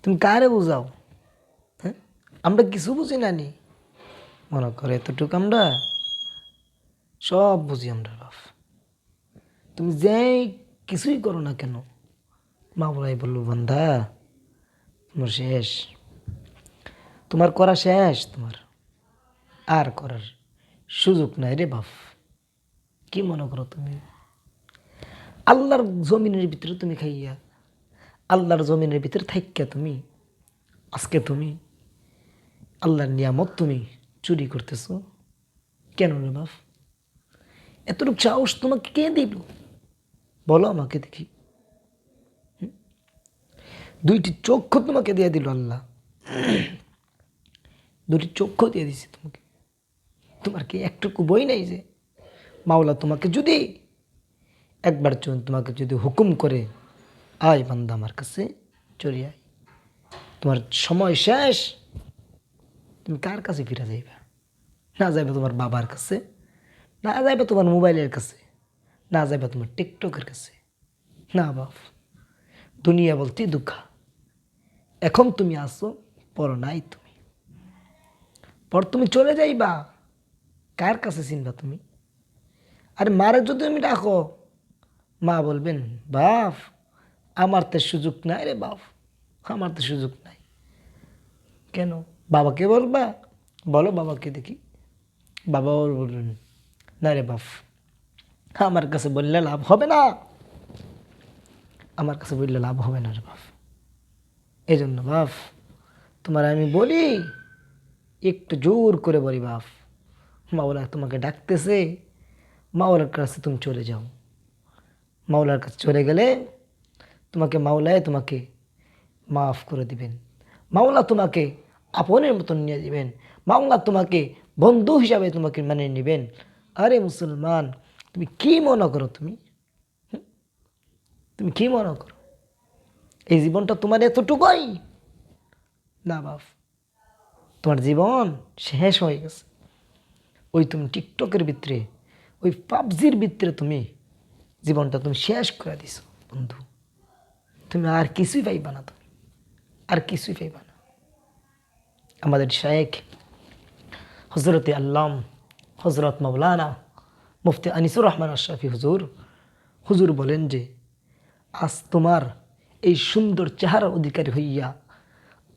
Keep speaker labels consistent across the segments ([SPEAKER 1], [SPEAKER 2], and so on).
[SPEAKER 1] তুমি কারে বুঝাও? হ্যাঁ, আমরা কিছু বুঝি না নি, মনে করে এতটুকু আমরা সব বুঝি আমরা বাপ। তুমি যে কিছুই করো না কেন, মা বলাই বললো বান্দা তোমার শেষ, তোমার করা শেষ, তোমার আর করার সুযোগ নাই রে বাপ। কি মনে করো তুমি? আল্লাহর জমিনের ভিতরে তুমি খাইয়া, আল্লাহর জমিনের ভিতরে থাইক্যা তুমি আজকে তুমি আল্লাহর নিয়ামত তুমি চুরি করতেছো কেন রে বাপ? এতটুকু সাহস তোমাকে কে দিল বলো আমাকে দেখি? দুইটি চক্ষু তোমাকে দিয়ে দিল আল্লাহ, দুটি চক্ষু দিয়ে দিছি তোমাকে। তোমার কি একটুকু বই নাই যে মাওলা তোমাকে যদি একবার তোমাকে যদি হুকুম করে আয় বান্দা আমার কাছে চলে আয়, তোমার সময় শেষ, তুমি কার কাছে ফিরে যাইবা? না যাইবা তোমার বাবার কাছে, না যাইবা তোমার মোবাইলের কাছে, না যাইবা তোমার টিকটকের কাছে। না বাপ, দুনিয়া বলতে দুঃখা। এখন তুমি আসো, পর নাই তুমি, পর তুমি চলে যাইবা, কার কাছে চিনবা তুমি? আরে মারে যদি তুমি ডাকো, মা বলবেন বাপ আমার তো সুযোগ নাই রে বাপ, আমার তো সুযোগ নাই। কেন? বাবাকে বলবা, বলো বাবাকে দেখি। বাবাও বলবেন না রে বাপ, আমার কাছে বললে লাভ হবে না, আমার কাছে বললে লাভ হবে না রে বাপ। এই জন্য বাপ তোমার আমি বলি, একটু জোর করে বলি বাপ, মাওলা তোমাকে ডাকতেছে, মাওলার কাছে তুমি চলে যাও। মাওলার কাছে চলে গেলে তোমাকে মাওলায় তোমাকে মাফ করে দিবেন, মাওলা তোমাকে আপনের মতন নিয়ে দিবেন, মাওলা তোমাকে বন্ধু হিসাবে তোমাকে মানে নেবেন। আরে মুসলমান, তুমি কি মনে করো? তুমি কি মনে করো এই জীবনটা তোমার এতটুকুই? না বাপ, তোমার জীবন শেষ হয়ে গেছে। ওই তুমি টিকটকের ভিতরে, ওই পাবজির ভিতরে তুমি জীবনটা তুমি শেষ করে দিছো বন্ধু। তুমি আর কিছুই পাইবা না, তুমি আর কিছুই পাইবা না। আমাদের শায়েখ হজরতে আল্লাম হজরত মৌলানা মুফতি আনিসুর রহমান আশরাফি হুজুর বলেন যে আজ তোমার এই সুন্দর চেহারার অধিকারী হইয়া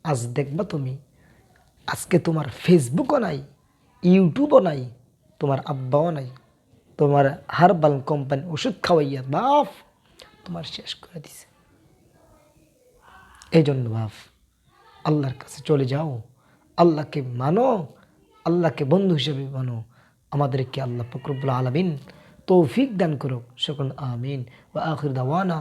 [SPEAKER 1] আজ দেখবা তুমি আজকে তোমার ফেসবুকও নাই, ইউটিউবও নাই, তোমার আব্বাও নাই, তোমার হারবাল কোম্পানি ওষুধ খাওয়াইয়া বাপ তোমার শেষ করে দিছে। এই জন্য বাপ আল্লাহর কাছে চলে যাও, আল্লাহকে মানো, আল্লাহকে বন্ধু হিসেবে মানো। আমাদেরকে আল্লাহ পাক রব্বুল আলামিন তৌফিক দান করুক। সকল আমিন। ওয়া আখির দাওয়ানা